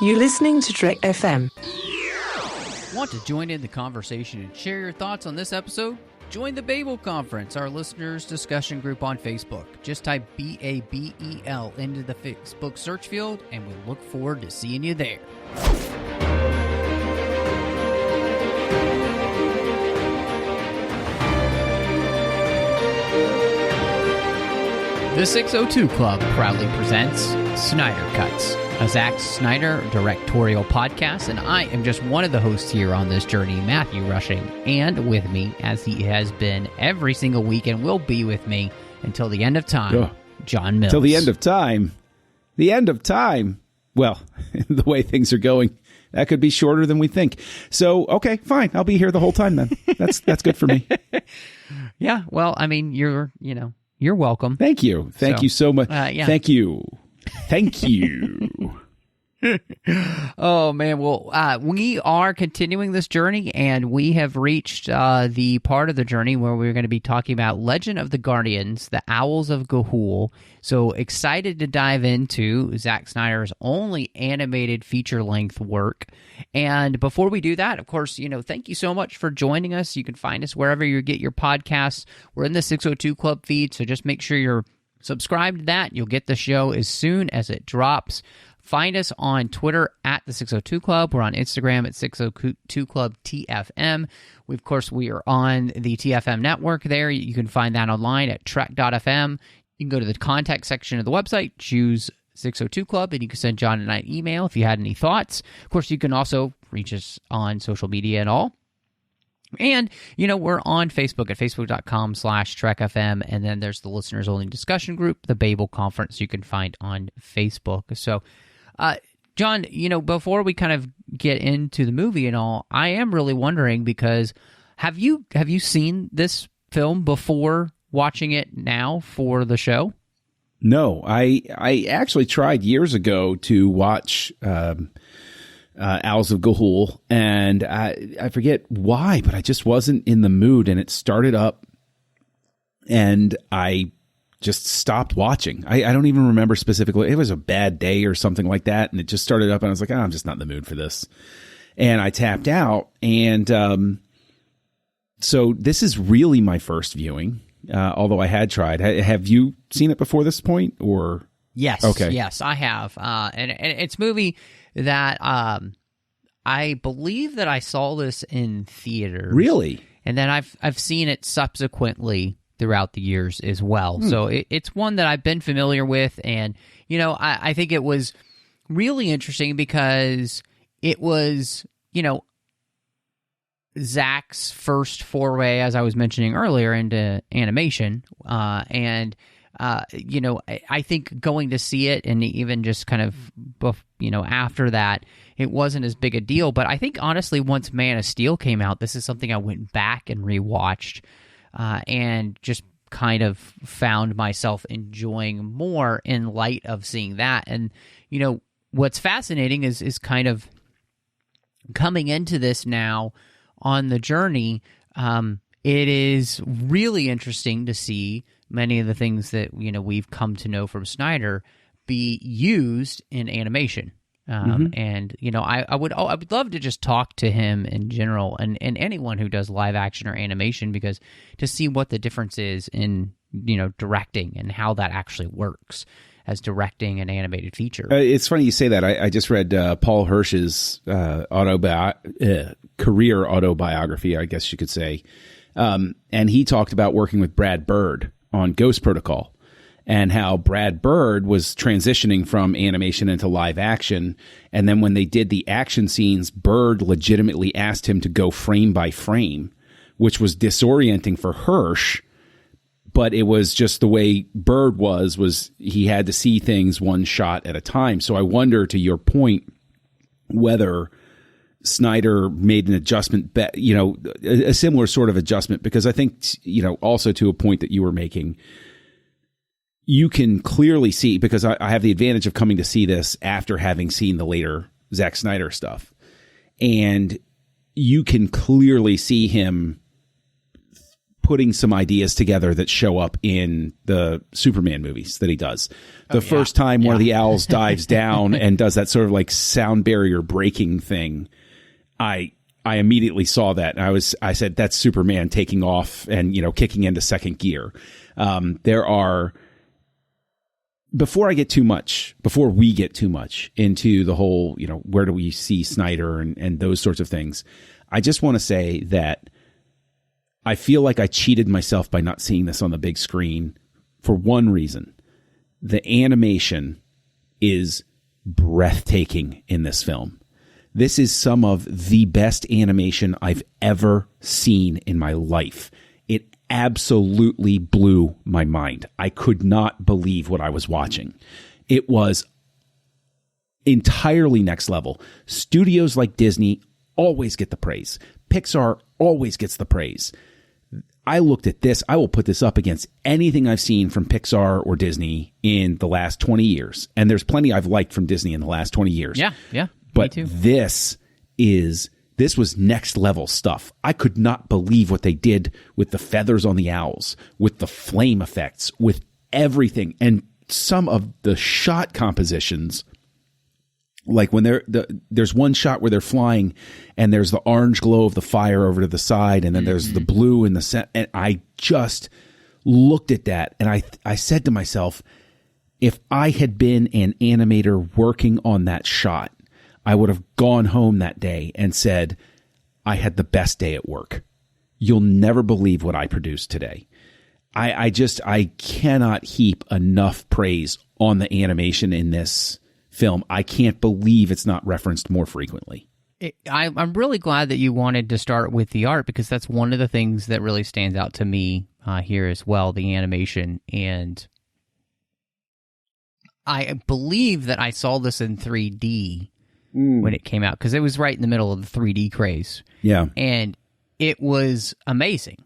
You're listening to Trek FM. Want to join in the conversation and share your thoughts on this episode? Join the Babel Conference, our listeners' discussion group on Facebook. Just type BABEL into the Facebook search field, and we look forward to seeing you there. The 602 Club proudly presents Snyder Cuts, a Zack Snyder Directorial Podcast, and I am just one of the hosts here on this journey, Matthew Rushing, and with me, as he has been every single week and will be with me until the end of time, John Mills. Till the end of time? The end of time? Well, the way things are going, that could be shorter than we think. So, okay, fine. I'll be here the whole time then. That's good for me. Yeah, well, I mean, you're welcome. Thank you. Thank you so much. Yeah. Thank you. Thank you. Oh, man. Well, we are continuing this journey, and we have reached the part of the journey where we're going to be talking about Legend of the Guardians, the Owls of Ga'Hoole. So excited to dive into Zack Snyder's only animated feature-length work. And before we do that, of course, thank you so much for joining us. You can find us wherever you get your podcasts. We're in the 602 Club feed, so just make sure you're subscribed to that. You'll get the show as soon as it drops. Find us on Twitter at the 602 Club. We're on Instagram at 602 Club TFM. Of course, we are on the TFM network there. You can find that online at trek.fm. You can go to the contact section of the website, choose 602 Club, and you can send John and I an email if you had any thoughts. Of course, you can also reach us on social media and all. And, we're on Facebook at facebook.com/TrekFM, and then there's the listeners-only discussion group, the Babel Conference, you can find on Facebook. So, John, before we kind of get into the movie and all, I am really wondering, because have you seen this film before watching it now for the show? No, I actually tried years ago to watch Owls of Ga'Hoole, and I forget why, but I just wasn't in the mood, and it started up, and I just stopped watching. I don't even remember specifically. It was a bad day or something like that, and it just started up, and I was like, I'm just not in the mood for this. And I tapped out, and so this is really my first viewing, although I had tried. Have you seen it before this point, or? Yes. Okay. Yes, I have. And it's a movie that I believe that I saw this in theaters. Really? And then I've seen it subsequently throughout the years as well. So it's one that I've been familiar with, and I think it was really interesting because it was Zack's first foray, as I was mentioning earlier, into animation, and I think going to see it, and even just kind of, after that, it wasn't as big a deal. But I think, honestly, once Man of Steel came out, this is something I went back and rewatched, and just kind of found myself enjoying more in light of seeing that. And, what's fascinating is kind of coming into this now on the journey. It is really interesting to see many of the things that we've come to know from Snyder be used in animation. And I would love to just talk to him in general, and anyone who does live action or animation, because to see what the difference is in directing and how that actually works as directing an animated feature. It's funny you say that. I just read Paul Hirsch's career autobiography, I guess you could say. And he talked about working with Brad Bird on Ghost Protocol, and how Brad Bird was transitioning from animation into live action. And then when they did the action scenes, Bird legitimately asked him to go frame by frame, which was disorienting for Hirsch. But it was just the way Bird was he had to see things one shot at a time. So I wonder, to your point, whether Snyder made an adjustment, a similar sort of adjustment, because I think, also to a point that you were making, you can clearly see, because I have the advantage of coming to see this after having seen the later Zack Snyder stuff, and you can clearly see him putting some ideas together that show up in the Superman movies that he does. The first time one of the owls dives down and does that sort of like sound barrier breaking thing, I immediately saw that, and I said, that's Superman taking off and, you know, kicking into second gear. Before we get too much into the whole, you know, where do we see Snyder and those sorts of things, I just want to say that I feel like I cheated myself by not seeing this on the big screen for one reason. The animation is breathtaking in this film. This is some of the best animation I've ever seen in my life. It absolutely blew my mind. I could not believe what I was watching. It was entirely next level. Studios like Disney always get the praise. Pixar always gets the praise. I looked at this. I will put this up against anything I've seen from Pixar or Disney in the last 20 years. And there's plenty I've liked from Disney in the last 20 years. Yeah. But this was next level stuff. I could not believe what they did with the feathers on the owls, with the flame effects, with everything. And some of the shot compositions, like when there's one shot where they're flying and there's the orange glow of the fire over to the side, and then there's the blue in the center. And I just looked at that and I said to myself, if I had been an animator working on that shot, I would have gone home that day and said, I had the best day at work. You'll never believe what I produced today. I cannot heap enough praise on the animation in this film. I can't believe it's not referenced more frequently. I'm really glad that you wanted to start with the art, because that's one of the things that really stands out to me here as well, the animation. And I believe that I saw this in 3D when it came out, because it was right in the middle of the 3D craze. Yeah. And it was amazing.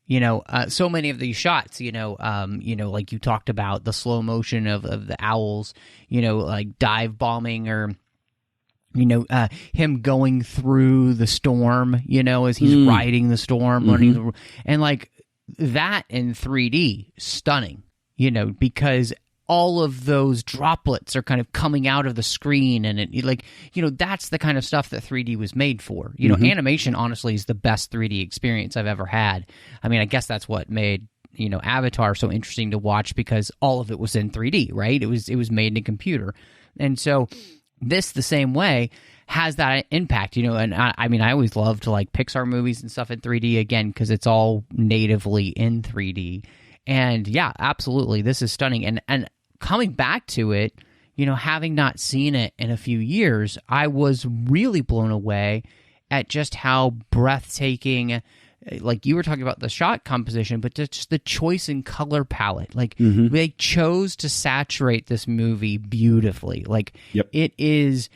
You know, so many of these shots, like you talked about the slow motion of the owls, you know, like dive bombing, or, you know, him going through the storm, you know, as he's riding the storm, learning and like that in 3D, stunning, you know, because all of those droplets are kind of coming out of the screen, and it, like, you know, that's the kind of stuff that 3D was made for. You know, animation honestly is the best 3D experience I've ever had. I mean, I guess that's what made, you know, Avatar so interesting to watch, because all of it was in 3D, right? It was made in a computer. And so this, the same way, has that impact, you know. And I mean, I always loved like Pixar movies and stuff in 3D, again, because it's all natively in 3D. And yeah, absolutely, this is stunning. And coming back to it, you know, having not seen it in a few years, I was really blown away at just how breathtaking, like you were talking about the shot composition, but just the choice in color palette. Like they chose to saturate this movie beautifully. Like it is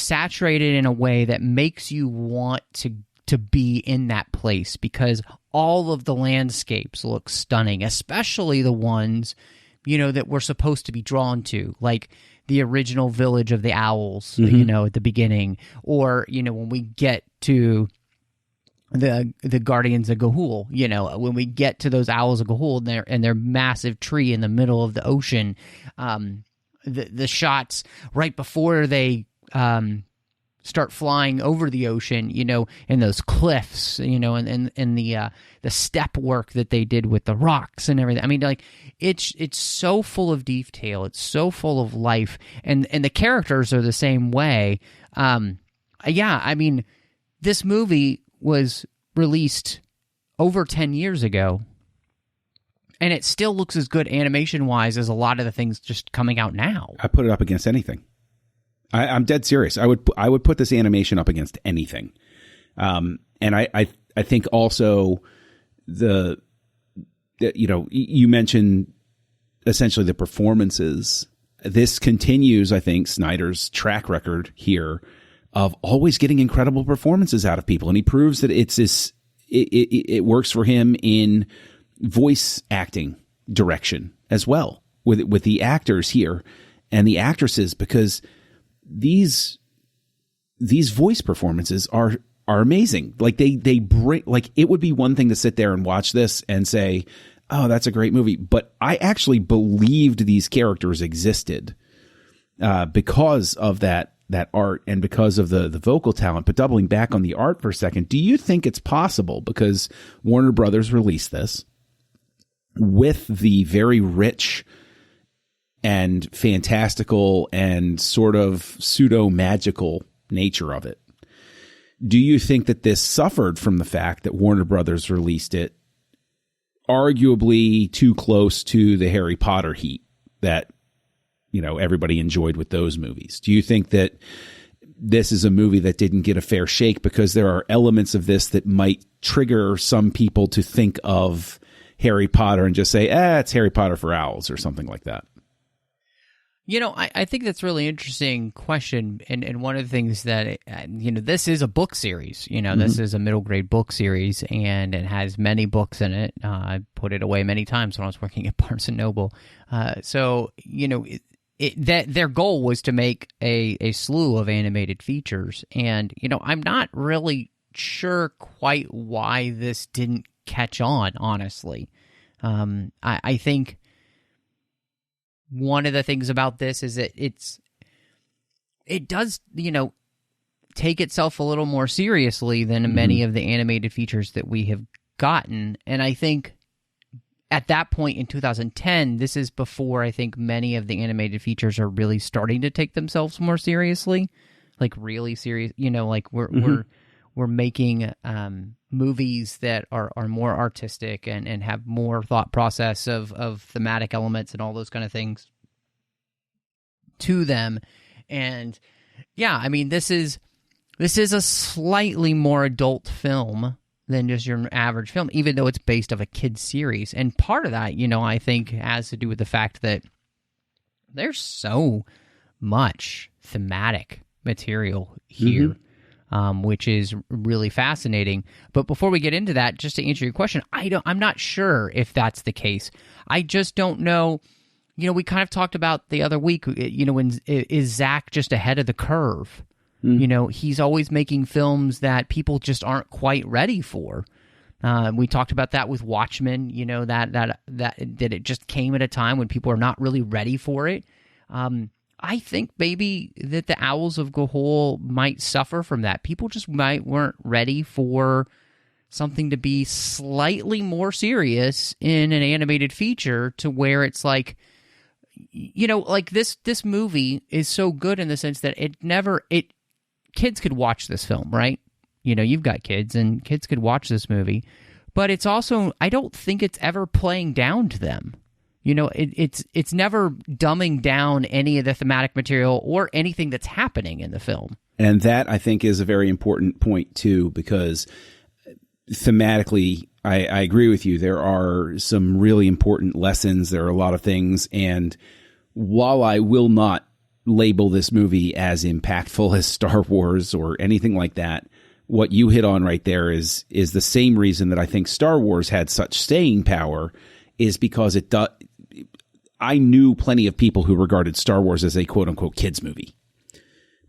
saturated in a way that makes you want to be in that place, because all of the landscapes look stunning, especially the ones, you know, that we're supposed to be drawn to, like the original village of the owls, you know, at the beginning, or, you know, when we get to the Guardians of Ga'Hoole, you know, when we get to those owls of Ga'Hoole and their massive tree in the middle of the ocean, the shots right before they start flying over the ocean, you know, and those cliffs, you know, and the step work that they did with the rocks and everything. I mean, like it's so full of detail. It's so full of life, and the characters are the same way. Yeah, I mean, this movie was released over 10 years ago, and it still looks as good animation-wise as a lot of the things just coming out now. I put it up against anything. I'm dead serious. I would put this animation up against anything. And I think also you know, you mentioned essentially the performances. This continues, I think, Snyder's track record here of always getting incredible performances out of people. And he proves that it works for him in voice acting direction as well, with the actors here and the actresses, because these voice performances are are amazing. Like they bring, like, it would be one thing to sit there and watch this and say, oh, that's a great movie. But I actually believed these characters existed because of that art and because of the vocal talent. But doubling back on the art for a second, do you think it's possible, because Warner Brothers released this with the very rich and fantastical and sort of pseudo-magical nature of it, do you think that this suffered from the fact that Warner Brothers released it arguably too close to the Harry Potter heat that, you know, everybody enjoyed with those movies? Do you think that this is a movie that didn't get a fair shake because there are elements of this that might trigger some people to think of Harry Potter and just say, it's Harry Potter for owls or something like that? You know, I think that's a really interesting question. And one of the things that, you know, this is a book series. You know, this is a middle grade book series, and it has many books in it. I put it away many times when I was working at Barnes & Noble. So, you know, that their goal was to make a slew of animated features. And, you know, I'm not really sure quite why this didn't catch on, honestly. I think one of the things about this is that it does, you know, take itself a little more seriously than many of the animated features that we have gotten. And I think at that point in 2010, this is before I think many of the animated features are really starting to take themselves more seriously, like really serious. You know, like we're making movies that are more artistic and have more thought process of thematic elements and all those kind of things to them. And yeah, I mean, this is a slightly more adult film than just your average film, even though it's based off a kid's series. And part of that, you know, I think has to do with the fact that there's so much thematic material here. Which is really fascinating. But before we get into that, just to answer your question, I'm not sure if that's the case. I just don't know. You know, we kind of talked about the other week, you know, is Zack just ahead of the curve? You know, he's always making films that people just aren't quite ready for. We talked about that with Watchmen, you know, that it just came at a time when people are not really ready for it. I think maybe that the Owls of Ga'Hoole might suffer from that. People just weren't ready for something to be slightly more serious in an animated feature, to where it's like, you know, like this movie is so good in the sense that kids could watch this film, right? You know, you've got kids, and kids could watch this movie, but it's also, I don't think it's ever playing down to them. You know, it's never dumbing down any of the thematic material or anything that's happening in the film. And that, I think, is a very important point, too, because thematically, I agree with you. There are some really important lessons. There are a lot of things. And while I will not label this movie as impactful as Star Wars or anything like that, what you hit on right there is the same reason that I think Star Wars had such staying power, is because I knew plenty of people who regarded Star Wars as a quote unquote kids movie.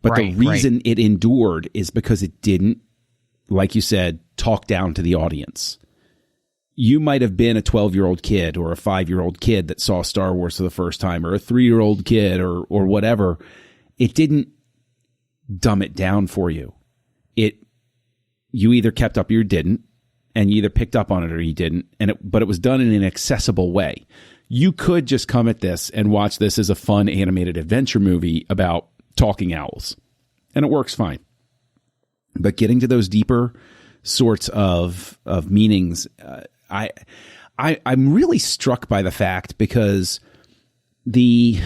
But the reason it endured is because it didn't, like you said, talk down to the audience. You might have been a 12-year-old kid or a 5-year-old kid that saw Star Wars for the first time, or a 3-year-old kid or whatever. It didn't dumb it down for you. You either kept up or you didn't, and you either picked up on it or you didn't. But it was done in an accessible way. You could just come at this and watch this as a fun animated adventure movie about talking owls, and it works fine. But getting to those deeper sorts of meanings, I'm really struck by the fact, because the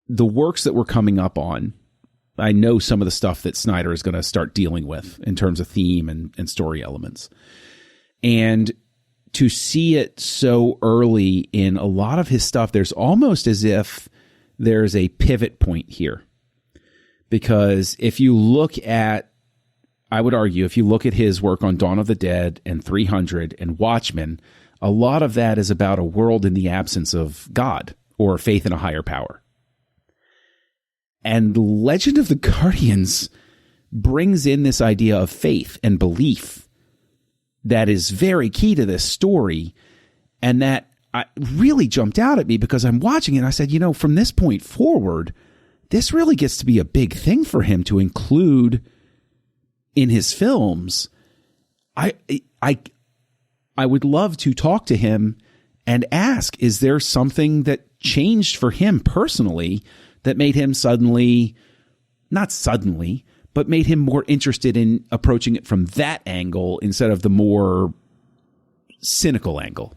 works that we're coming up on, I know some of the stuff that Snyder is going to start dealing with in terms of theme and story elements. And to see it so early in a lot of his stuff, there's almost as if there's a pivot point here. Because if you look at, I would argue, if you look at his work on Dawn of the Dead and 300 and Watchmen, a lot of that is about a world in the absence of God or faith in a higher power. And Legend of the Guardians brings in this idea of faith and belief that is very key to this story, and that really jumped out at me because I'm watching it and I said, from this point forward, this really gets to be a big thing for him to include in his films. I would love to talk to him and ask, is there something that changed for him personally that made him but made him more interested in approaching it from that angle instead of the more cynical angle?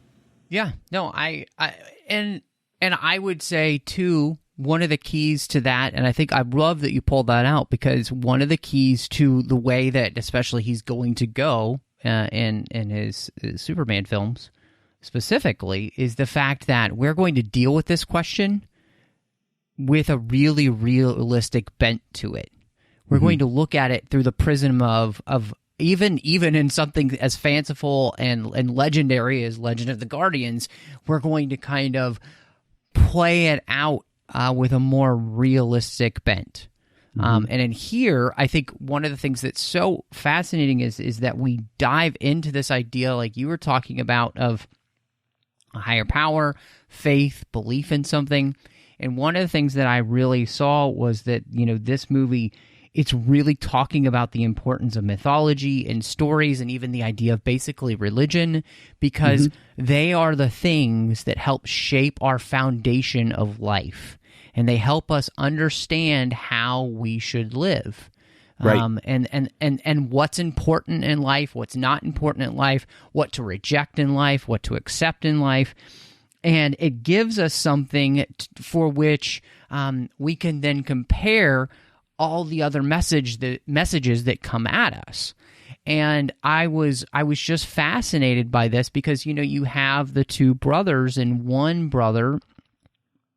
Yeah, no, and I would say too, one of the keys to that, and I think I love that you pulled that out, because one of the keys to the way that especially he's going to go in his Superman films specifically is the fact that we're going to deal with this question with a really realistic bent to it. We're going to look at it through the prism of even in something as fanciful and legendary as Legend of the Guardians, we're going to kind of play it out with a more realistic bent. And in here, I think one of the things that's so fascinating is that we dive into this idea, like you were talking about, of a higher power, faith, belief in something. And one of the things that I really saw was that, this movie, it's really talking about the importance of mythology and stories and even the idea of basically religion, because they are the things that help shape our foundation of life. And they help us understand how we should live. Right. And what's important in life, what's not important in life, what to reject in life, what to accept in life. And it gives us something for which we can then compare all the other messages that come at us. And I was just fascinated by this because, you have the two brothers, and one brother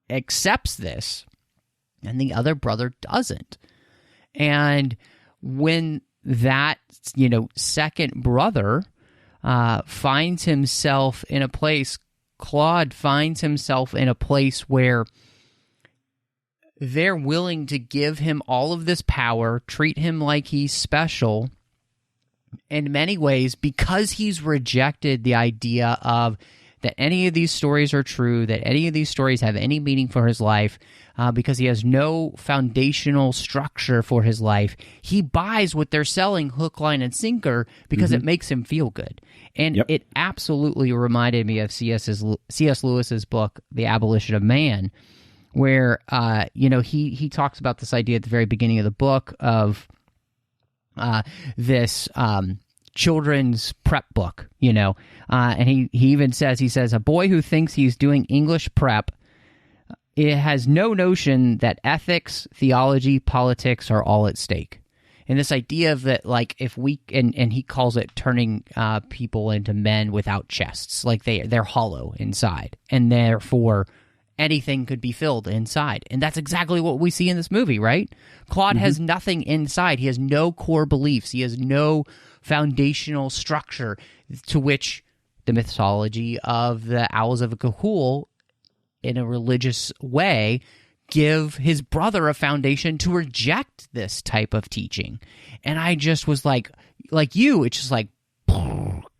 accepts this and the other brother doesn't. And when that, second brother finds himself in a place, Claude finds himself in a place where they're willing to give him all of this power, treat him like he's special in many ways, because he's rejected the idea of that any of these stories are true, that any of these stories have any meaning for his life, because he has no foundational structure for his life. He buys what they're selling hook, line, and sinker because it makes him feel good. And it absolutely reminded me of C.S. Lewis's book, The Abolition of Man, where he talks about this idea at the very beginning of the book of this children's prep book, and he even says, a boy who thinks he's doing English prep, it has no notion that ethics, theology, politics are all at stake. And this idea of that, like, if we, and he calls it turning people into men without chests, like they're hollow inside, and therefore anything could be filled inside. And that's exactly what we see in this movie, right? Claude has nothing inside. He has no core beliefs. He has no foundational structure to which the mythology of the Owls of Ga'Hoole, in a religious way, give his brother a foundation to reject this type of teaching. And I just was like you, it's just like,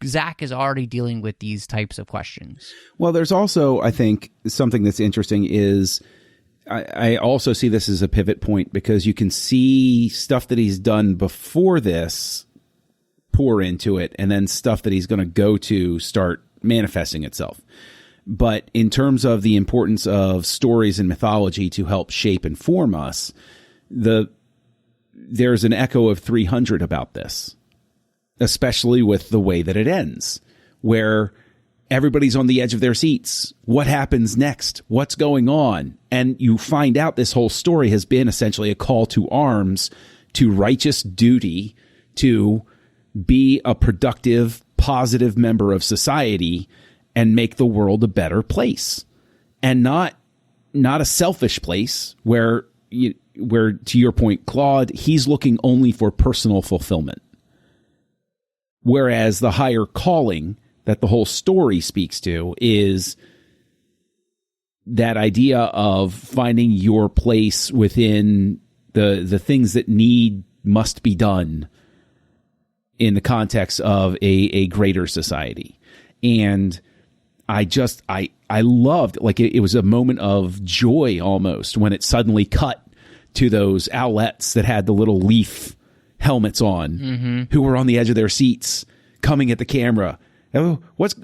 Zack is already dealing with these types of questions. Well, there's also, I think, something that's interesting is I also see this as a pivot point, because you can see stuff that he's done before this pour into it, and then stuff that he's going to go to start manifesting itself. But in terms of the importance of stories and mythology to help shape and form us, there's an echo of 300 about this, especially with the way that it ends, where everybody's on the edge of their seats. What happens next? What's going on? And you find out this whole story has been essentially a call to arms, to righteous duty, to be a productive, positive member of society and make the world a better place, and not a selfish place where to your point, Claude, he's looking only for personal fulfillment. Whereas the higher calling that the whole story speaks to is that idea of finding your place within the things that must be done in the context of a greater society. And I loved, like, it was a moment of joy almost when it suddenly cut to those owlets that had the little leaf helmets on, who were on the edge of their seats coming at the camera. Oh, what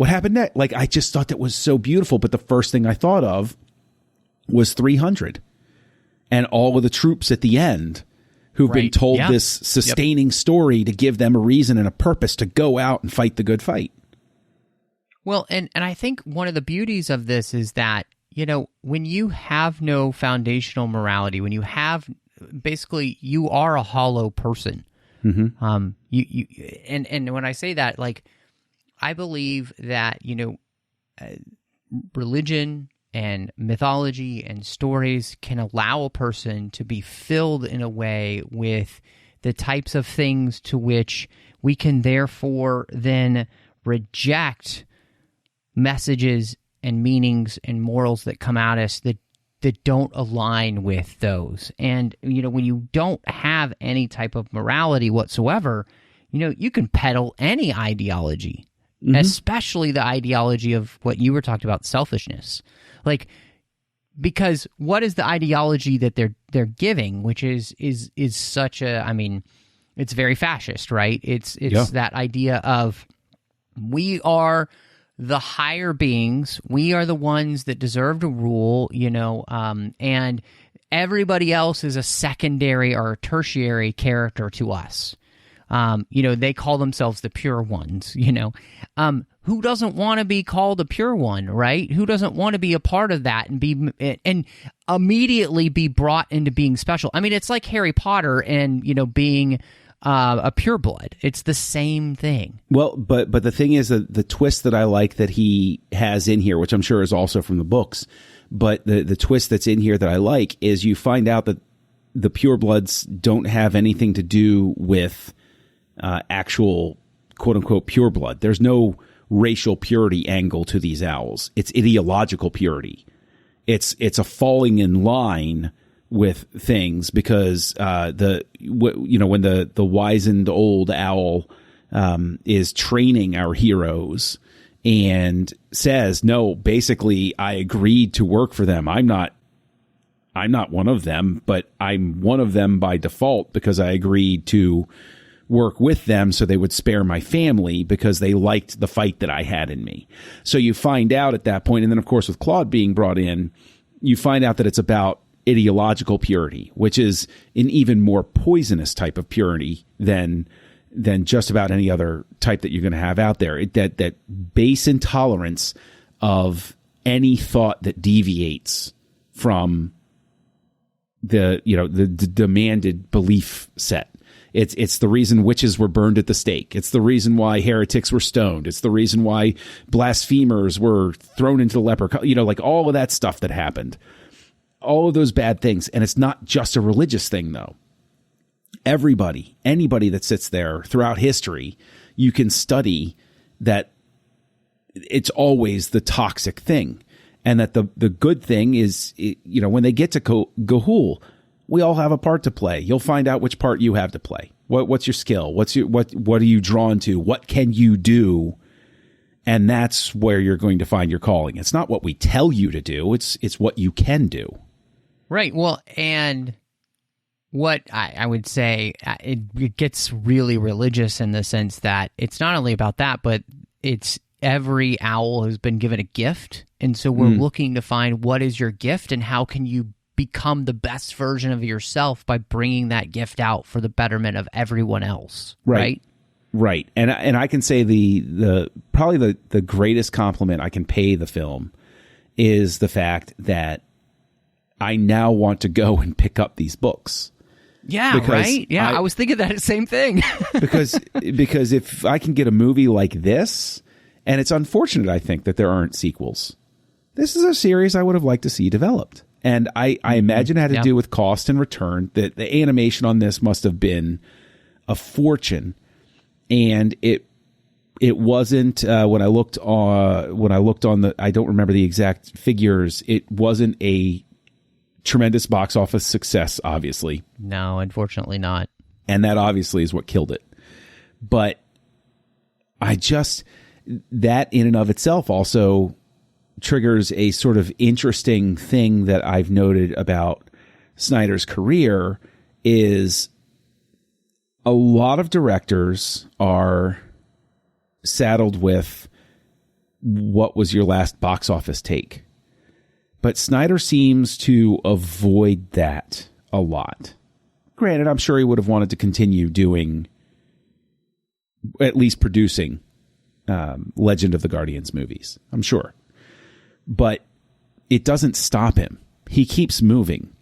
happened next? Like, I just thought that was so beautiful. But the first thing I thought of was 300 and all of the troops at the end who've been told this sustaining story to give them a reason and a purpose to go out and fight the good fight. Well, and I think one of the beauties of this is that, you know, when you have no foundational morality, when you have, basically, you are a hollow person. And when I say that, like, I believe that, you know, religion and mythology and stories can allow a person to be filled in a way with the types of things to which we can therefore then reject messages and meanings and morals that come at us that don't align with those. And, you know, when you don't have any type of morality whatsoever, you know, you can peddle any ideology, especially the ideology of what you were talking about, selfishness. Like, because what is the ideology that they're giving, which is such a, I mean, it's very fascist, right? It's that idea of we are the higher beings, we are the ones that deserve to rule, you know, and everybody else is a secondary or a tertiary character to us. You know, they call themselves the pure ones, you know. Who doesn't want to be called a pure one, right? Who doesn't want to be a part of that and immediately be brought into being special? I mean, it's like Harry Potter and, you know, being a pureblood. It's the same thing. Well, but the thing is that the twist that I like that he has in here, which I'm sure is also from the books, but the twist that's in here that I like is you find out that the purebloods don't have anything to do with actual quote unquote pure blood. There's no racial purity angle to these owls. It's ideological purity. It's a falling in line with things because when the wizened old owl is training our heroes and says, no, basically I agreed to work for them. I'm not one of them, but I'm one of them by default because I agreed to work with them so they would spare my family because they liked the fight that I had in me. So you find out at that point, and then of course with Claude being brought in, you find out that it's about ideological purity, which is an even more poisonous type of purity than just about any other type that you're going to have out there. That base intolerance of any thought that deviates from the demanded belief set. It's the reason witches were burned at the stake. It's the reason why heretics were stoned. It's the reason why blasphemers were thrown into the leper, like all of that stuff that happened. All of those bad things. And it's not just a religious thing, though. Anybody that sits there throughout history, you can study that it's always the toxic thing. And that the good thing is, when they get to Ga'Hoole, we all have a part to play. You'll find out which part you have to play. What's your skill? What are you drawn to? What can you do? And that's where you're going to find your calling. It's not what we tell you to do. It's what you can do. Right. Well, and what I would say, it gets really religious in the sense that it's not only about that, but it's every owl has been given a gift. And so we're looking to find what is your gift and how can you become the best version of yourself by bringing that gift out for the betterment of everyone else. Right. And I can say probably the greatest compliment I can pay the film is the fact that I now want to go and pick up these books. Yeah, right? Yeah, I was thinking that same thing. because if I can get a movie like this, and it's unfortunate, I think, that there aren't sequels. This is a series I would have liked to see developed. And I imagine it had to do with cost and return. That the animation on this must have been a fortune. And it It wasn't when I looked on the, I don't remember the exact figures. It wasn't a tremendous box office success, obviously. No, unfortunately not. And that obviously is what killed it. But that in and of itself also triggers a sort of interesting thing that I've noted about Snyder's career is a lot of directors are saddled with what was your last box office take. But Snyder seems to avoid that a lot. Granted, I'm sure he would have wanted to continue doing, at least producing, Legend of the Guardians movies. I'm sure. But it doesn't stop him. He keeps moving.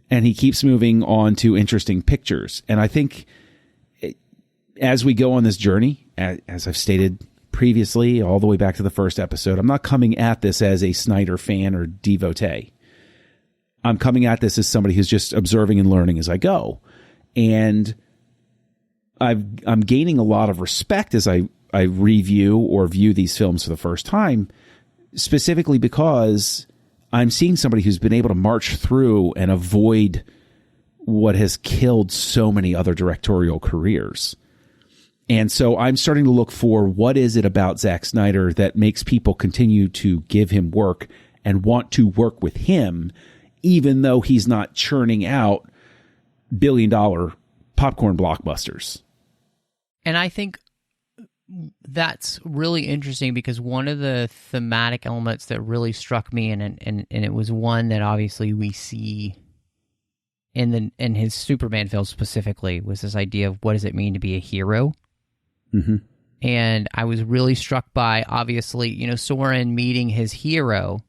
And he keeps moving on to interesting pictures. And I think as we go on this journey, as I've stated previously, all the way back to the first episode, I'm not coming at this as a Snyder fan or devotee. I'm coming at this as somebody who's just observing and learning as I go. And I'm gaining a lot of respect as I review or view these films for the first time, specifically because I'm seeing somebody who's been able to march through and avoid what has killed so many other directorial careers. And so I'm starting to look for what is it about Zack Snyder that makes people continue to give him work and want to work with him, even though he's not churning out billion-dollar popcorn blockbusters. And I think that's really interesting because one of the thematic elements that really struck me, and it was one that obviously we see in his Superman film specifically, was this idea of what does it mean to be a hero? Mm-hmm. And I was really struck by, obviously, Soren meeting his hero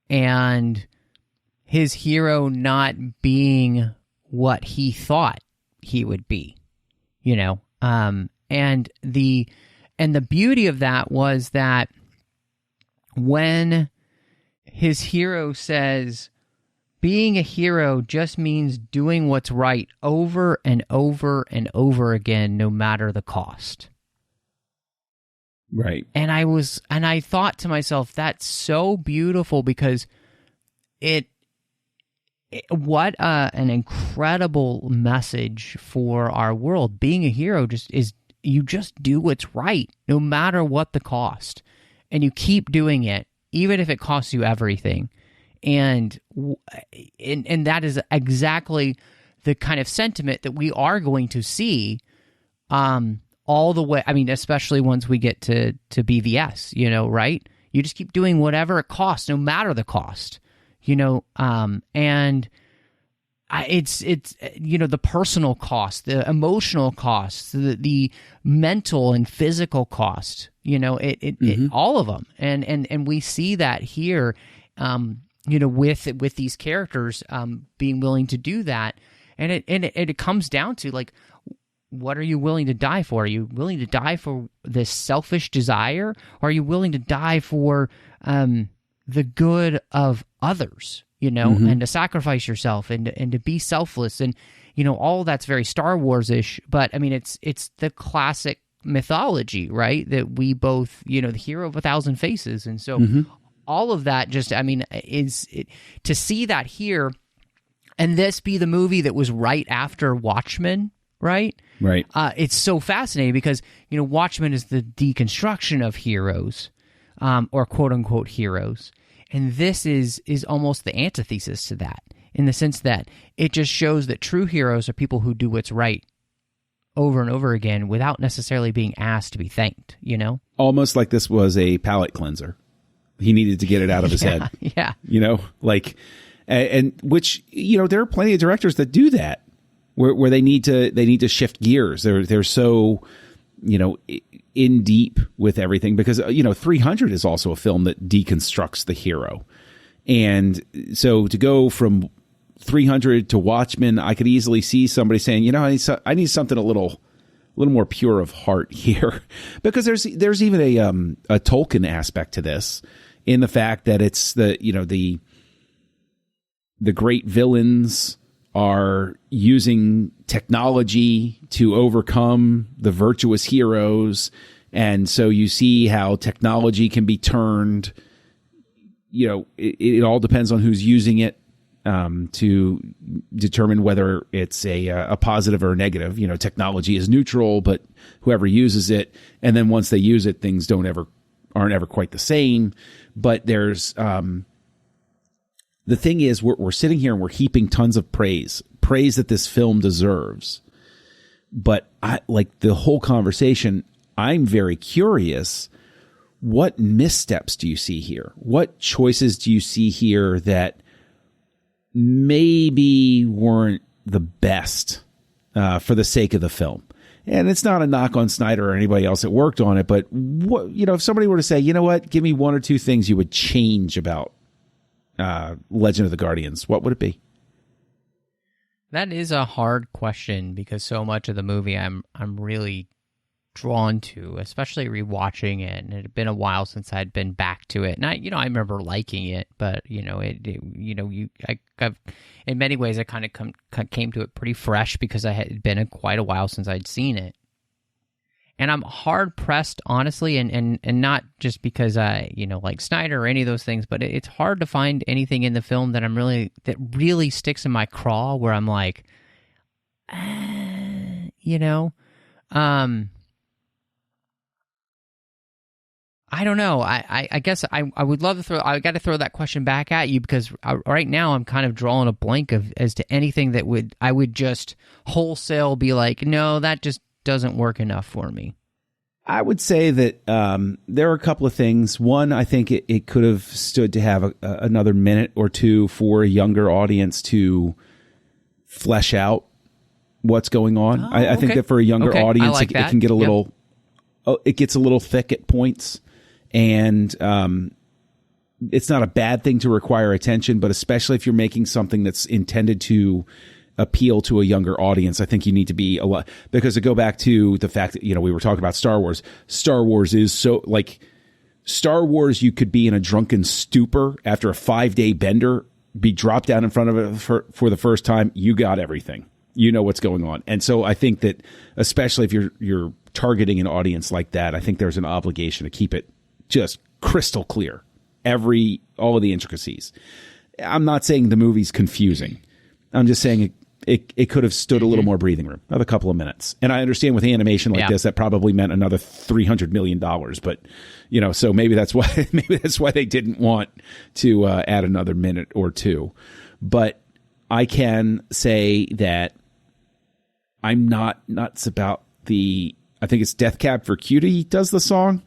and his hero not being what he thought he would be, and the beauty of that was that when his hero says being a hero just means doing what's right over and over and over again, no matter the cost. Right. And I thought to myself, that's so beautiful because what an incredible message for our world. Being a hero is you just do what's right, no matter what the cost. And you keep doing it, even if it costs you everything. And that is exactly the kind of sentiment that we are going to see all the way. I mean, especially once we get to BVS, right? You just keep doing whatever it costs, no matter the cost, and it's the personal cost, the emotional cost, the mental and physical cost, it all of them. And we see that here, with these characters being willing to do that. And it comes down to, like, what are you willing to die for? Are you willing to die for this selfish desire? Or are you willing to die for the good of others, and to sacrifice yourself and to be selfless? And, all that's very Star Wars-ish, but I mean, it's the classic mythology, right? That we both, the hero of a thousand faces. And so all of that just, to see that here and this be the movie that was right after Watchmen, right? Right. It's so fascinating because, Watchmen is the deconstruction of heroes, or quote-unquote heroes. And this is almost the antithesis to that, in the sense that it just shows that true heroes are people who do what's right over and over again without necessarily being asked to be thanked, Almost like this was a palate cleanser. He needed to get it out of his head. Yeah. And which, there are plenty of directors that do that, where they need to shift gears. They're so, in deep with everything, because 300 is also a film that deconstructs the hero. And so to go from 300 to Watchmen, I could easily see somebody saying, I need something a little more pure of heart here, because there's even a Tolkien aspect to this, in the fact that it's the great villains are using technology to overcome the virtuous heroes, And so you see how technology can be turned, it all depends on who's using it to determine whether it's a positive or a negative. Technology is neutral, but whoever uses it, and then once they use it, things aren't ever quite the same. But there's the thing is, we're sitting here and we're heaping tons of praise that this film deserves. But the whole conversation, I'm very curious. What missteps do you see here? What choices do you see here that maybe weren't the best for the sake of the film? And it's not a knock on Snyder or anybody else that worked on it, but what, if somebody were to say, you know what, give me one or two things you would change about Legend of the Guardians, what would it be? That is a hard question because so much of the movie I'm really drawn to, especially rewatching it. And it had been a while since I'd been back to it. And I remember liking it, but I've in many ways I kind of came to it pretty fresh because I had been quite a while since I'd seen it. And I'm hard pressed, honestly, and not just because I like Snyder or any of those things, but it's hard to find anything in the film that really sticks in my craw where I'm like, I don't know. I guess I would love to I got to throw that question back at you because right now I'm kind of drawing a blank as to anything that I would just wholesale be like, no, that just doesn't work enough for me. I would say that there are a couple of things. One, I think it could have stood to have another minute or two for a younger audience to flesh out what's going on. I think that for a younger audience, like it can get a little, it gets a little thick at points. And it's not a bad thing to require attention, but especially if you're making something that's intended to appeal to a younger audience, I think you need to be a lot, because to go back to the fact that, we were talking about Star Wars. Star Wars is so Star Wars, you could be in a drunken stupor after a 5-day bender, be dropped down in front of it for the first time. You got everything. You know what's going on. And so I think that especially if you're targeting an audience like that, I think there's an obligation to keep it just crystal clear. All of the intricacies. I'm not saying the movie's confusing. I'm just saying it could have stood a little more breathing room, another couple of minutes. And I understand with animation like this, that probably meant another $300 million. But, so maybe that's why they didn't want to add another minute or two. But I can say that I'm not nuts about I think it's Death Cab for Cutie does the song.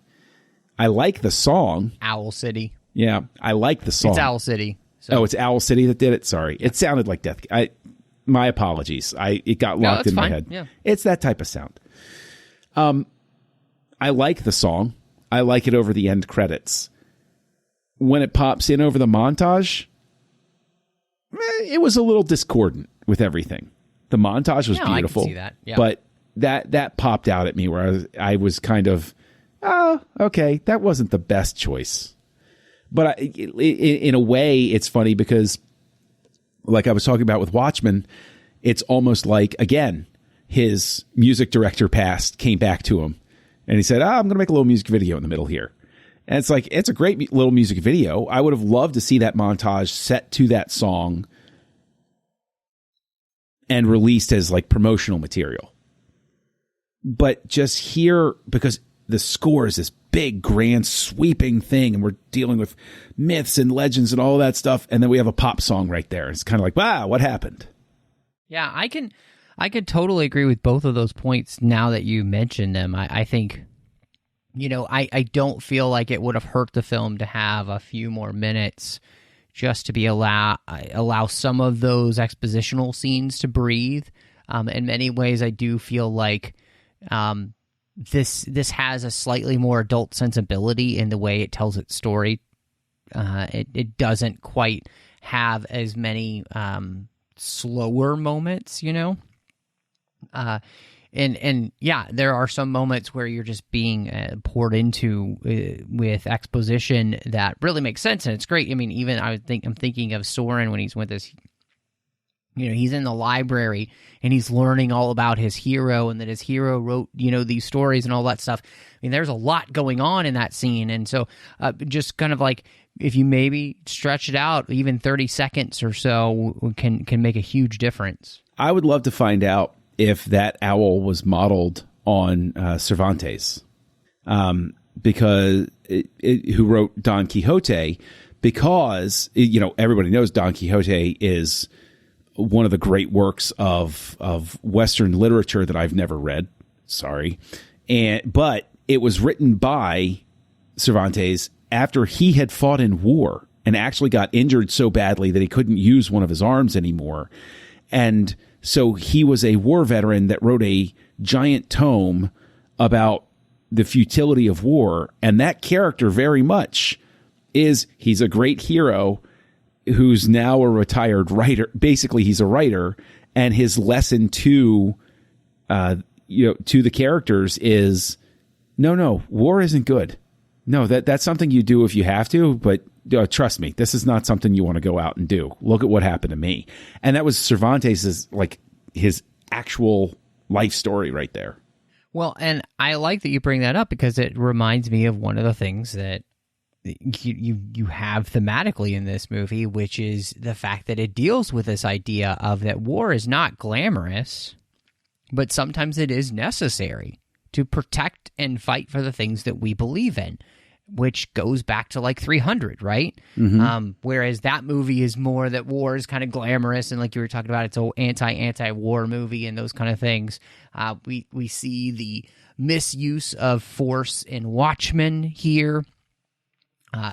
I like the song. Owl City. Yeah, I like the song. It's Owl City. So. Oh, it's Owl City that did it? Sorry. It sounded like Death. My apologies. It got locked in my head. Yeah. It's that type of sound. I like the song. I like it over the end credits. When it pops in over the montage, it was a little discordant with everything. The montage was beautiful. I can see that. Yeah. But that popped out at me where I was kind of, oh, okay, that wasn't the best choice. But in a way, it's funny because, like I was talking about with Watchmen, it's almost like, again, his music director past came back to him. And he said, I'm going to make a little music video in the middle here. And it's like, it's a great little music video. I would have loved to see that montage set to that song and released as like promotional material. But just here, because the score is this big, grand, sweeping thing, and we're dealing with myths and legends and all that stuff, and then we have a pop song right there. It's kind of like, wow, what happened? Yeah, I could totally agree with both of those points now that you mentioned them. I think, I don't feel like it would have hurt the film to have a few more minutes just to allow some of those expositional scenes to breathe. In many ways, I do feel like this has a slightly more adult sensibility in the way it tells its story. It doesn't quite have as many slower moments, and yeah, there are some moments where you're just being poured into with exposition that really makes sense, and it's great. I mean, even I'm thinking of Soren when he's with his He's in the library and he's learning all about his hero and that his hero wrote, these stories and all that stuff. I mean, there's a lot going on in that scene. And so just kind of like if you maybe stretch it out, even 30 seconds or so can make a huge difference. I would love to find out if that owl was modeled on Cervantes, because who wrote Don Quixote, because, everybody knows Don Quixote is one of the great works of Western literature that I've never read. Sorry. But it was written by Cervantes after he had fought in war and actually got injured so badly that he couldn't use one of his arms anymore. And so he was a war veteran that wrote a giant tome about the futility of war. And that character very much he's a great hero who's now a retired writer. Basically, he's a writer, and his lesson to the characters is, no, war isn't good. No, that's something you do if you have to, but trust me, this is not something you want to go out and do. Look at what happened to me. And that was Cervantes' his actual life story right there. Well, and I like that you bring that up because it reminds me of one of the things that you have thematically in this movie, which is the fact that it deals with this idea of that war is not glamorous, but sometimes it is necessary to protect and fight for the things that we believe in, which goes back to like 300, right? Mm-hmm. Whereas that movie is more that war is kind of glamorous, and like you were talking about, it's an anti-war movie and those kind of things. We see the misuse of force in Watchmen here.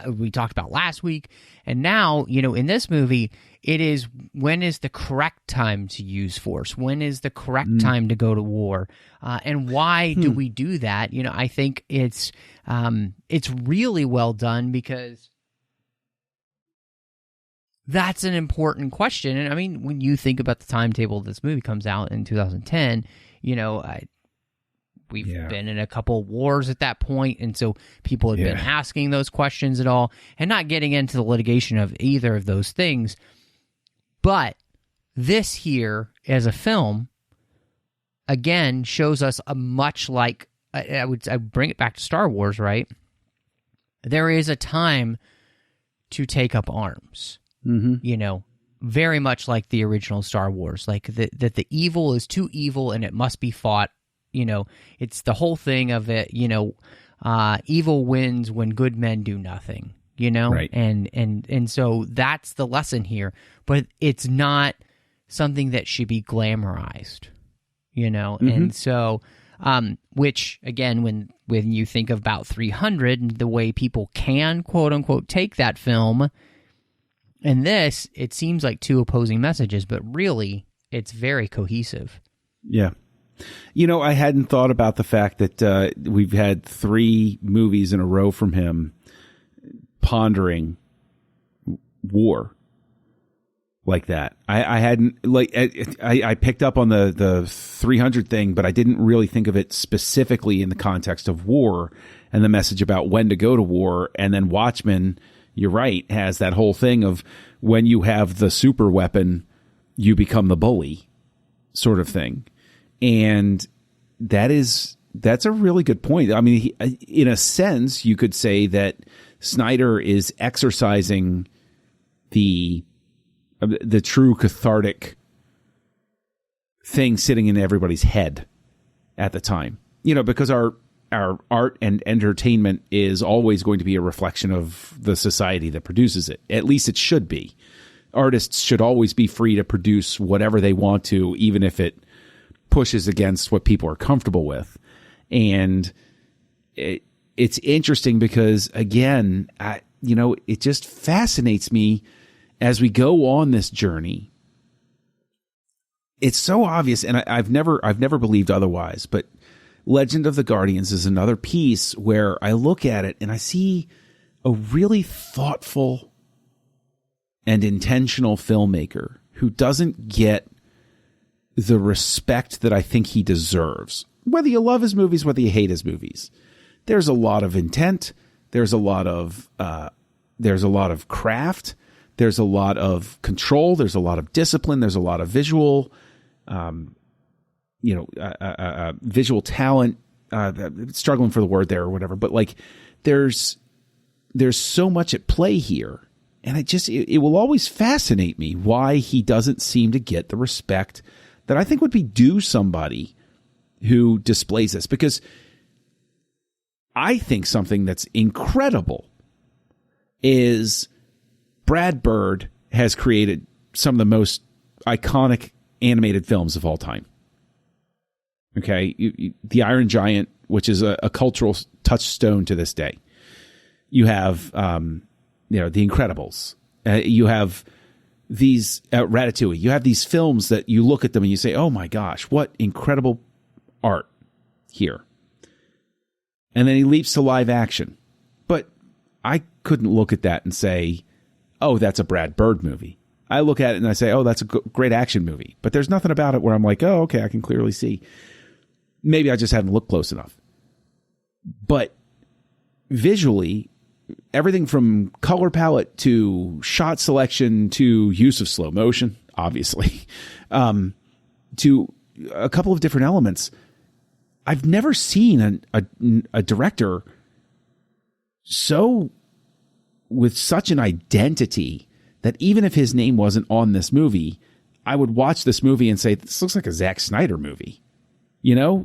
We talked about last week, and now, in this movie, it is when is the correct time to use force? When is the correct time to go to war? And why do we do that? I think it's really well done because that's an important question. And I mean, when you think about the timetable this movie comes out in 2010, we've been in a couple wars at that point, and so people have been asking those questions at all, and not getting into the litigation of either of those things. But this here, as a film, again, shows us a much like, I bring it back to Star Wars, right? There is a time to take up arms, very much like the original Star Wars, like that the evil is too evil and it must be fought. It's the whole thing of it, evil wins when good men do nothing, right. And so that's the lesson here, but it's not something that should be glamorized, and so, which again, when you think about 300 and the way people can quote unquote take that film, and this, it seems like two opposing messages, but really it's very cohesive. Yeah. I hadn't thought about the fact that we've had 3 movies in a row from him pondering war like that. I hadn't, I picked up on the 300 thing, but I didn't really think of it specifically in the context of war and the message about when to go to war. And then Watchmen, you're right, has that whole thing of when you have the super weapon, you become the bully sort of thing. And that's a really good point. I mean, in a sense, you could say that Snyder is exercising the true cathartic thing sitting in everybody's head at the time. Because our art and entertainment is always going to be a reflection of the society that produces it. At least it should be. Artists should always be free to produce whatever they want to, even if it pushes against what people are comfortable with. And it's interesting because, again, it just fascinates me as we go on this journey. It's so obvious, and I've never believed otherwise, but Legend of the Guardians is another piece where I look at it and I see a really thoughtful and intentional filmmaker who doesn't get the respect that I think he deserves. Whether you love his movies, whether you hate his movies, there's a lot of intent. There's a lot of craft. There's a lot of control. There's a lot of discipline. There's a lot of visual, visual talent. Struggling for the word there or whatever, but like there's so much at play here, and it will always fascinate me why he doesn't seem to get the respect that I think would be due somebody who displays this. Because I think something that's incredible is Brad Bird has created some of the most iconic animated films of all time. Okay, The Iron Giant, which is a cultural touchstone to this day. You have, The Incredibles. You have these Ratatouille. You have these films that you look at them and you say, "Oh my gosh, what incredible art here!" And then he leaps to live action. But I couldn't look at that and say, "Oh, that's a Brad Bird movie." I look at it and I say, "Oh, that's a great action movie." But there's nothing about it where I'm like, "Oh, okay, I can clearly see." Maybe I just haven't looked close enough. But visually, everything from color palette to shot selection to use of slow motion, obviously, to a couple of different elements. I've never seen a director with such an identity that even if his name wasn't on this movie, I would watch this movie and say, "This looks like a Zack Snyder movie."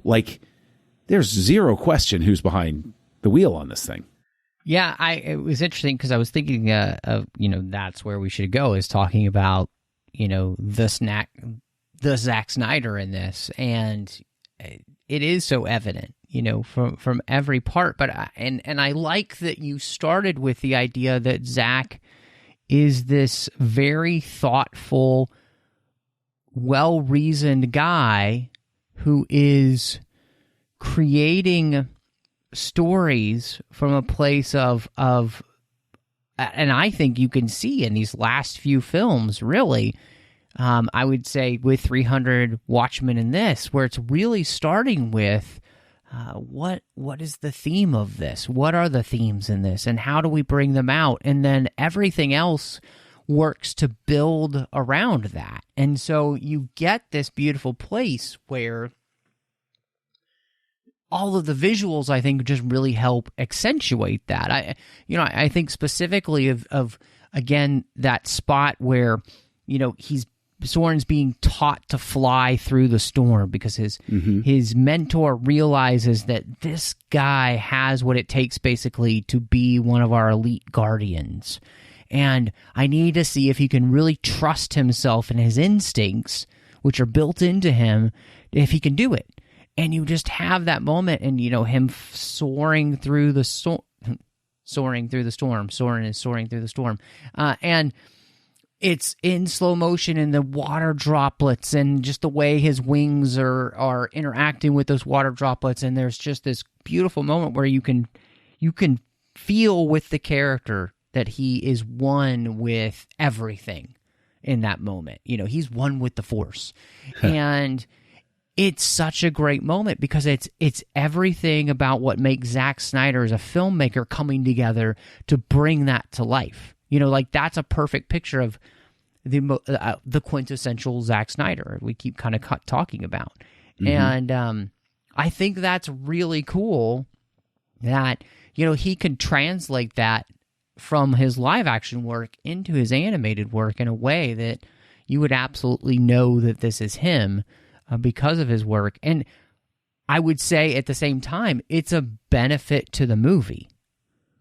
Like there's zero question who's behind the wheel on this thing. Yeah, it was interesting because I was thinking of, that's where we should go, is talking about, the Zack Snyder in this. And it is so evident, from every part. But I like that you started with the idea that Zack is this very thoughtful, well-reasoned guy who is creating stories from a place of, and I think you can see in these last few films, really, I would say with 300, Watchmen, and this, where it's really starting with what is the theme of this? What are the themes in this? And how do we bring them out? And then everything else works to build around that. And so you get this beautiful place where all of the visuals, I think, just really help accentuate that. I think specifically of again, that spot where, Soren's being taught to fly through the storm because his mentor realizes that this guy has what it takes basically to be one of our elite guardians. And I need to see if he can really trust himself and his instincts, which are built into him, if he can do it. And you just have that moment and, him soaring through the storm. Soren is soaring through the storm. And it's in slow motion and the water droplets and just the way his wings are interacting with those water droplets. And there's just this beautiful moment where you can feel with the character that he is one with everything in that moment. He's one with the Force. And it's such a great moment because it's everything about what makes Zack Snyder as a filmmaker coming together to bring that to life. That's a perfect picture of the quintessential Zack Snyder we keep kind of talking about. Mm-hmm. And I think that's really cool that, he can translate that from his live action work into his animated work in a way that you would absolutely know that this is him because of his work. And I would say at the same time, it's a benefit to the movie.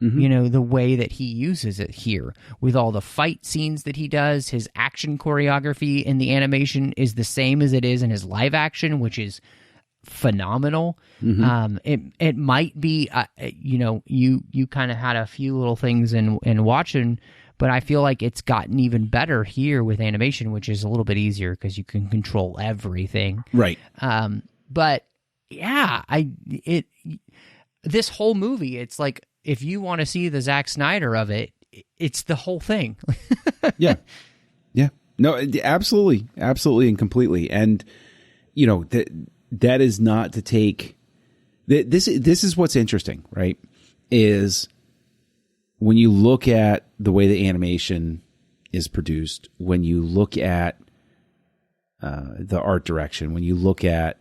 Mm-hmm. The way that he uses it here with all the fight scenes that he does, his action choreography in the animation is the same as it is in his live action, which is phenomenal. Mm-hmm. It might be, you kind of had a few little things in watching, but I feel like it's gotten even better here with animation, which is a little bit easier because you can control everything. Right. But yeah, this whole movie, it's like, if you want to see the Zack Snyder of it, it's the whole thing. Yeah. No, absolutely. Absolutely and completely. And, that is not to take... This is what's interesting, right? Is when you look at the way the animation is produced, when you look at the art direction, when you look at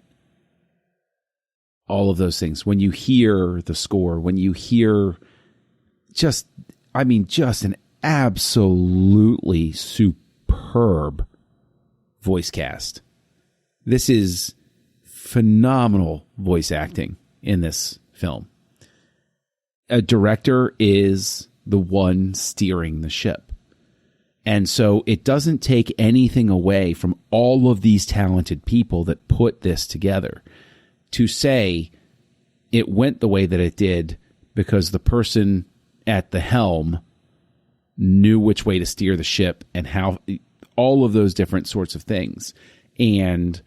all of those things, when you hear the score, when you hear just an absolutely superb voice cast. This is phenomenal voice acting in this film. A director is the one steering the ship. And so it doesn't take anything away from all of these talented people that put this together to say it went the way that it did because the person at the helm knew which way to steer the ship and how all of those different sorts of things. And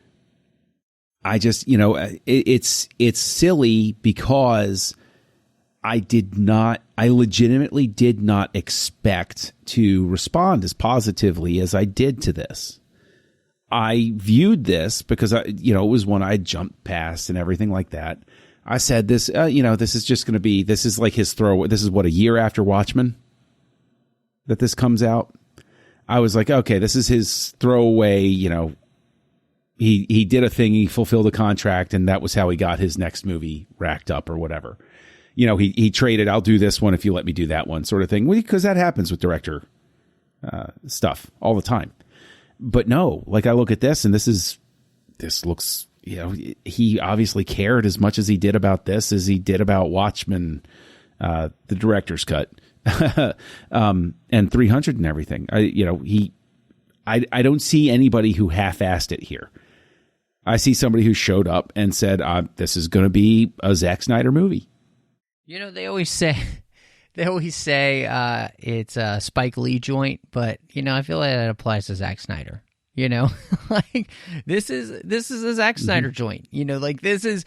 I just, it's silly because I legitimately did not expect to respond as positively as I did to this. I viewed this because it was one I jumped past and everything like that. I said this, this is just going to be, this is like his throwaway. This is what, a year after Watchmen that this comes out. I was like, okay, this is his throwaway, he did a thing, he fulfilled a contract, and that was how he got his next movie racked up or whatever. He traded, I'll do this one if you let me do that one sort of thing. Because that happens with director stuff all the time. But no, like I look at this and this looks, he obviously cared as much as he did about this as he did about Watchmen, the director's cut, and 300 and everything. I don't see anybody who half-assed it here. I see somebody who showed up and said, this is going to be a Zack Snyder movie. They always say it's a Spike Lee joint, but I feel like that applies to Zack Snyder. Like this is a Zack Snyder joint. This is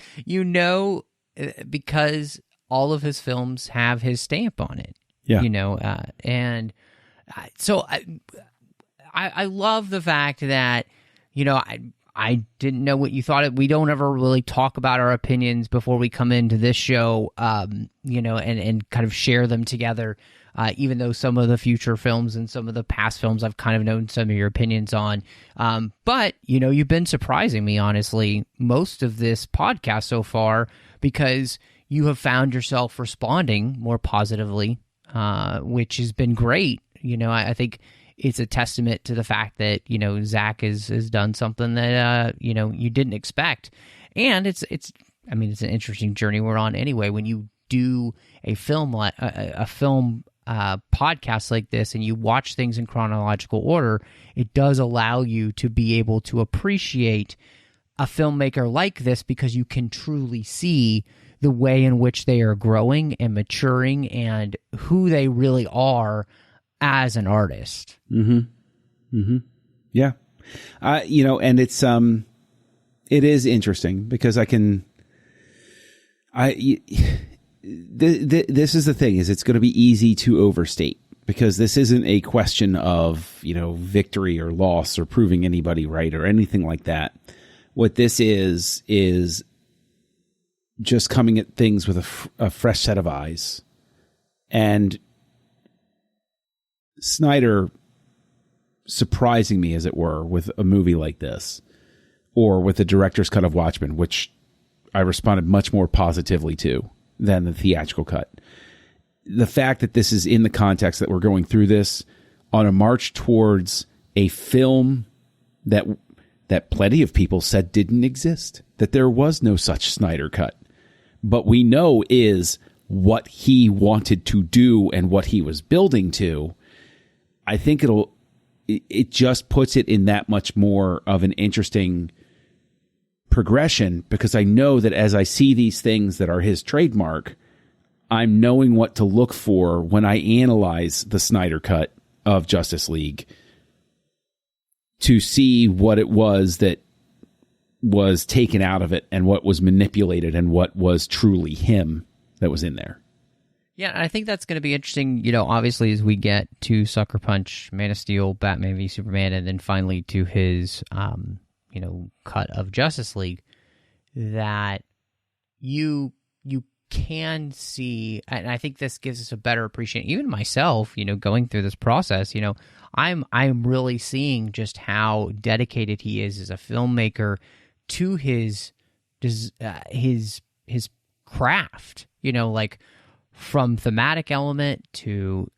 because all of his films have his stamp on it. Yeah. And so I love the fact that I didn't know what you thought. We don't ever really talk about our opinions before we come into this show, and kind of share them together, even though some of the future films and some of the past films I've kind of known some of your opinions on. But, you've been surprising me, honestly, most of this podcast so far, because you have found yourself responding more positively, which has been great. I think it's a testament to the fact that, Zack has done something that, you didn't expect. And it's an interesting journey we're on anyway. When you do a film podcast like this and you watch things in chronological order, it does allow you to be able to appreciate a filmmaker like this because you can truly see the way in which they are growing and maturing and who they really are as an artist. Yeah. And it's, it is interesting because this is the thing, is it's going to be easy to overstate because this isn't a question of, victory or loss or proving anybody right or anything like that. What this is just coming at things with a fresh set of eyes. And Snyder surprising me, as it were, with a movie like this, or with the director's cut of Watchmen, which I responded much more positively to than the theatrical cut. The fact that this is in the context that we're going through this on a march towards a film that plenty of people said didn't exist, that there was no such Snyder cut, but we know is what he wanted to do and what he was building to. I think it just puts it in that much more of an interesting progression, because I know that as I see these things that are his trademark, I'm knowing what to look for when I analyze the Snyder cut of Justice League to see what it was that was taken out of it and what was manipulated and what was truly him that was in there. Yeah, I think that's going to be interesting, obviously, as we get to Sucker Punch, Man of Steel, Batman v Superman, and then finally to his, cut of Justice League, that you can see, and I think this gives us a better appreciation, even myself, going through this process, I'm really seeing just how dedicated he is as a filmmaker to his craft, like from thematic element to,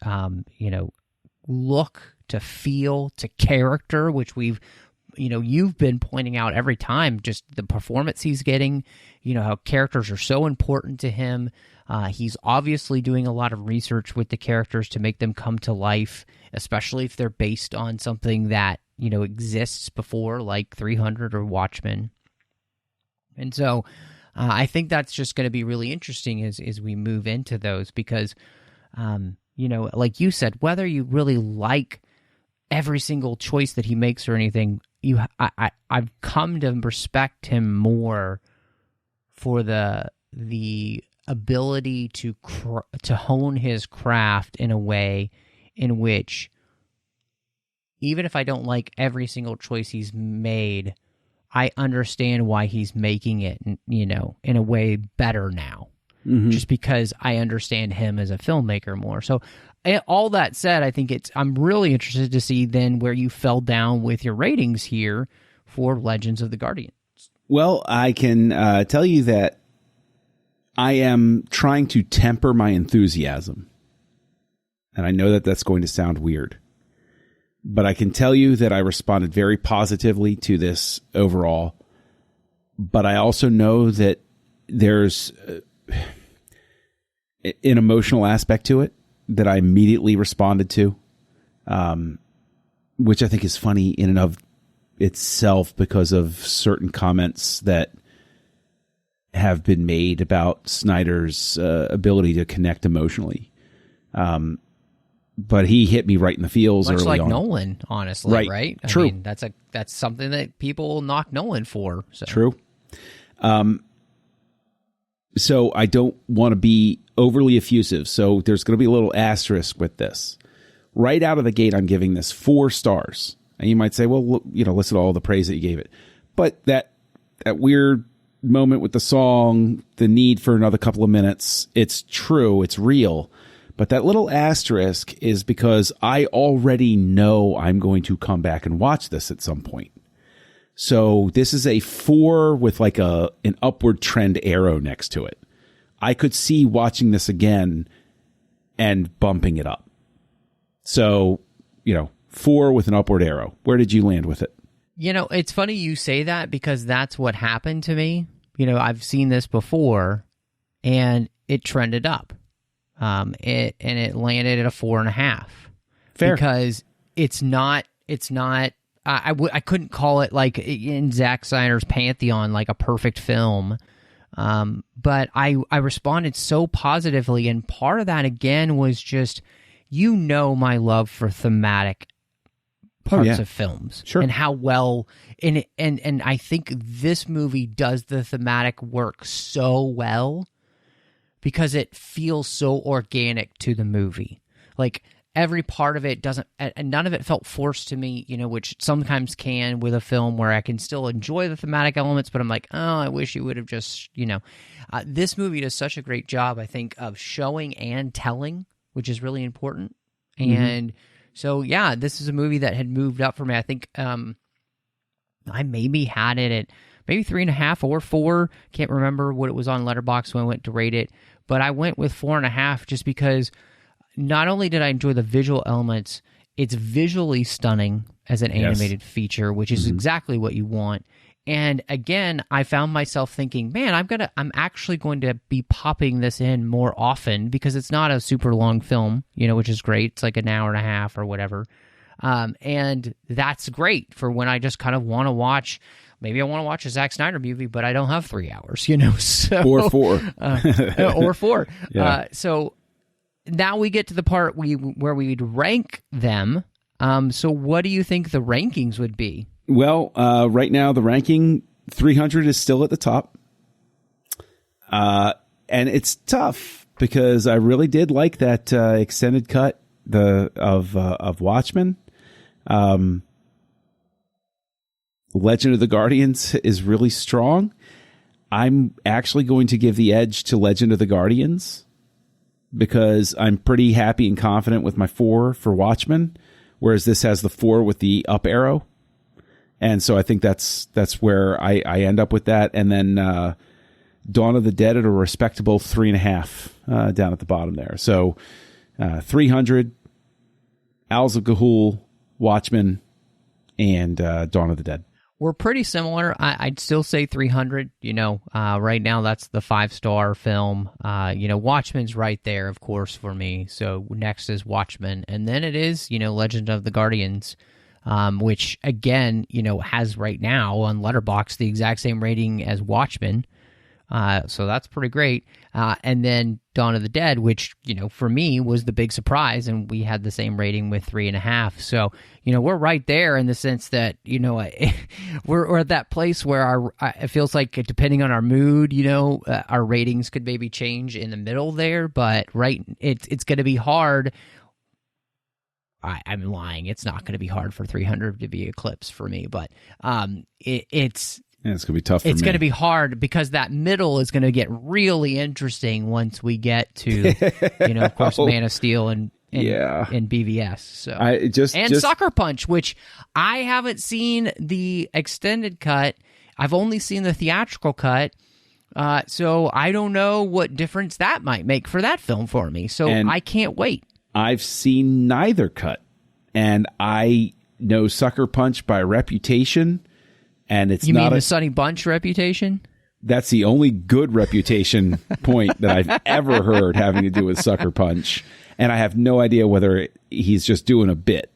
look to feel to character, which you've been pointing out every time, just the performance he's getting, how characters are so important to him. He's obviously doing a lot of research with the characters to make them come to life, especially if they're based on something that, exists before, like 300 or Watchmen. And so I think that's just going to be really interesting as we move into those because, like you said, whether you really like every single choice that he makes or anything, I've come to respect him more for the ability to hone his craft in a way in which, even if I don't like every single choice he's made, I understand why he's making it, in a way better now, just because I understand him as a filmmaker more. So all that said, I think I'm really interested to see then where you fell down with your ratings here for Legends of the Guardians. Well, I can tell you that I am trying to temper my enthusiasm. And I know that that's going to sound weird. But I can tell you that I responded very positively to this overall. But I also know that there's an emotional aspect to it that I immediately responded to, which I think is funny in and of itself because of certain comments that have been made about Snyder's ability to connect emotionally. But he hit me right in the feels much early like on. Nolan, honestly, right? True. I mean, that's something that people will knock Nolan for. So. True. So I don't want to be overly effusive. So there's going to be a little asterisk with this. Right out of the gate, I'm giving this 4 stars. And you might say, well, look, listen to all the praise that you gave it. But that weird moment with the song, the need for another couple of minutes, it's true, it's real. But that little asterisk is because I already know I'm going to come back and watch this at some point. So this is a 4 with like an upward trend arrow next to it. I could see watching this again and bumping it up. So, 4 with an upward arrow. Where did you land with it? It's funny you say that because that's what happened to me. I've seen this before and it trended up. It landed at a 4.5. Fair. Because it's not, I couldn't call it like in Zack Snyder's pantheon, like a perfect film. But I responded so positively. And part of that again was just, my love for thematic parts of films, sure, and how well, and I think this movie does the thematic work so well because it feels so organic to the movie. Like every part of it doesn't, and none of it felt forced to me, which sometimes can with a film where I can still enjoy the thematic elements, but I'm like, oh, I wish you would have just, this movie does such a great job, I think, of showing and telling, which is really important. And so, yeah, this is a movie that had moved up for me. I think I maybe had it at maybe 3.5 or 4. Can't remember what it was on Letterboxd when I went to rate it. But I went with 4.5 just because not only did I enjoy the visual elements, it's visually stunning as an animated feature, which is exactly what you want. And again, I found myself thinking, man, I'm actually going to be popping this in more often because it's not a super long film, which is great. It's like an hour and a half or whatever. And that's great for when I just kind of want to watch. Maybe I want to watch a Zack Snyder movie, but I don't have 3 hours, so, or 4. Or 4. Yeah. So now we get to the part where we'd rank them. So what do you think the rankings would be? Well, right now the ranking 300 is still at the top. And it's tough because I really did like that extended cut of Watchmen. Legend of the Guardians is really strong. I'm actually going to give the edge to Legend of the Guardians because I'm pretty happy and confident with my 4 for Watchmen, whereas this has the 4 with the up arrow. And so I think that's where I end up with that. And then Dawn of the Dead at a respectable 3.5 down at the bottom there. So 300, Owls of Ga'Hoole, Watchmen, and Dawn of the Dead. We're pretty similar. I'd still say 300. Right now that's the 5-star film. Watchmen's right there, of course, for me. So next is Watchmen, and then it is Legend of the Guardians, which again has right now on Letterboxd the exact same rating as Watchmen. So that's pretty great. And then Dawn of the Dead, which, for me was the big surprise, and we had the same rating with 3.5. So, we're right there in the sense that, we're at that place where it feels like depending on our mood, our ratings could maybe change in the middle there, but it's going to be hard. I'm lying. It's not going to be hard for 300 to be eclipsed for me, but it's... Yeah, it's going to be tough for me. It's going to be hard because that middle is going to get really interesting once we get to, of course, Man of Steel and BVS. So Sucker Punch, which I haven't seen the extended cut. I've only seen the theatrical cut. So I don't know what difference that might make for that film for me. So I can't wait. I've seen neither cut, and I know Sucker Punch by reputation. And it's you not mean the Sonny Bunch reputation? That's the only good reputation point that I've ever heard having to do with Sucker Punch. And I have no idea whether he's just doing a bit.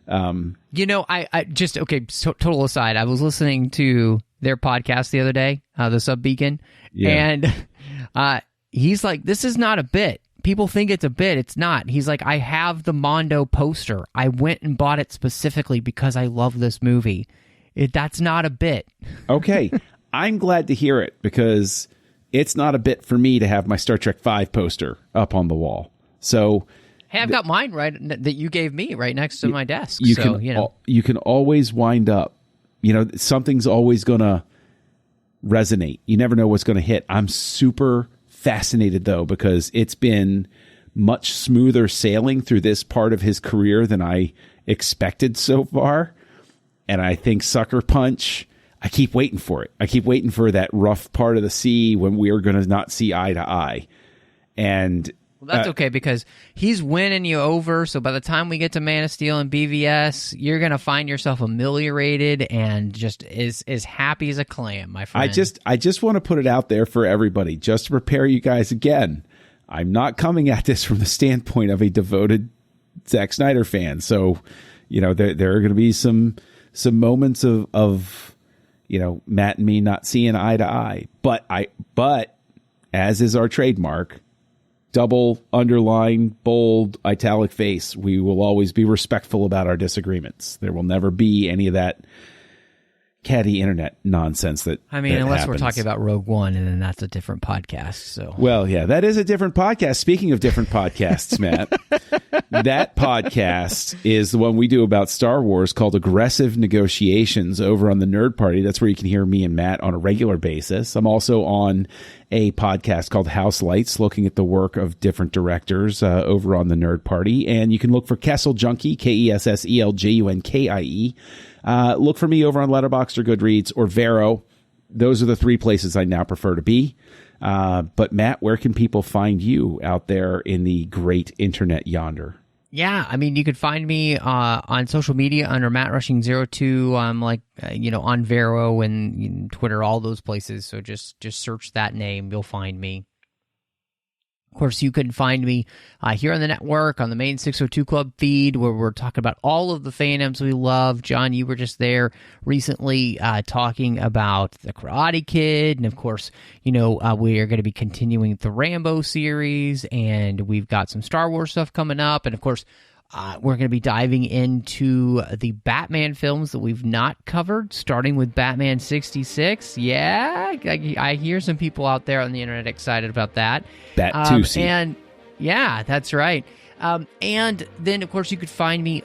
I just, total aside, I was listening to their podcast the other day, the Sub Beacon, and he's like, this is not a bit. People think it's a bit. It's not. He's like, I have the Mondo poster. I went and bought it specifically because I love this movie. That's not a bit. Okay. I'm glad to hear it because it's not a bit for me to have my Star Trek V poster up on the wall. So, hey, I've got mine that you gave me right next to my desk. You can always wind up. Something's always going to resonate. You never know what's going to hit. I'm super fascinated, though, because it's been much smoother sailing through this part of his career than I expected so far. And I think Sucker Punch, I keep waiting for it. I keep waiting for that rough part of the sea when we are going to not see eye to eye. And that's okay because he's winning you over. So by the time we get to Man of Steel and BVS, you're going to find yourself ameliorated and just as happy as a clam, my friend. I just want to put it out there for everybody, just to prepare you guys again. I'm not coming at this from the standpoint of a devoted Zack Snyder fan. So, there are going to be some moments of Matt and me not seeing eye to eye, but as is our trademark, double underline, bold, italic face, we will always be respectful about our disagreements. There will never be any of that catty internet nonsense that unless happens. We're talking about Rogue One, and then that's a different podcast. So, well, yeah, that is a different podcast. Speaking of different podcasts, Matt, that podcast is the one we do about Star Wars called Aggressive Negotiations over on the Nerd Party. That's where you can hear me and Matt on a regular basis. I'm also on a podcast called House Lights, looking at the work of different directors over on the Nerd Party. And you can look for Kessel Junkie, KESSELJUNKIE. Look for me over on Letterboxd or Goodreads or Vero. Those are the 3 places I now prefer to be. But Matt, where can people find you out there in the great internet yonder? Yeah, you could find me on social media under MattRushing02. I'm on Vero and Twitter, all those places. So just search that name, you'll find me. Of course, you can find me here on the network, on the main 602 Club feed, where we're talking about all of the fandoms we love. John, you were just there recently talking about The Karate Kid. And, of course, we are going to be continuing the Rambo series. And we've got some Star Wars stuff coming up. And, of course, we're going to be diving into the Batman films that we've not covered, starting with Batman 66. Yeah, I hear some people out there on the internet excited about that. Bat-Tusi. And yeah, that's right. And then, of course, you could find me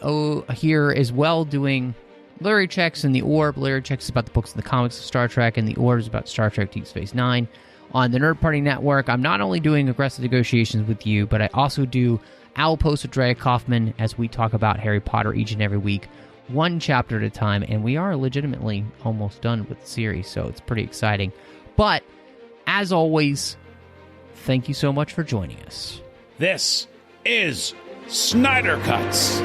here as well doing Larry Checks and the Orb. Larry Checks is about the books and the comics of Star Trek, and the Orb is about Star Trek Deep Space Nine. On the Nerd Party Network, I'm not only doing Aggressive Negotiations with you, but I also do Owl Post with Drea Kaufman as we talk about Harry Potter each and every week, one chapter at a time, and we are legitimately almost done with the series, so it's pretty exciting. But, as always, thank you so much for joining us. This is Snyder Cuts.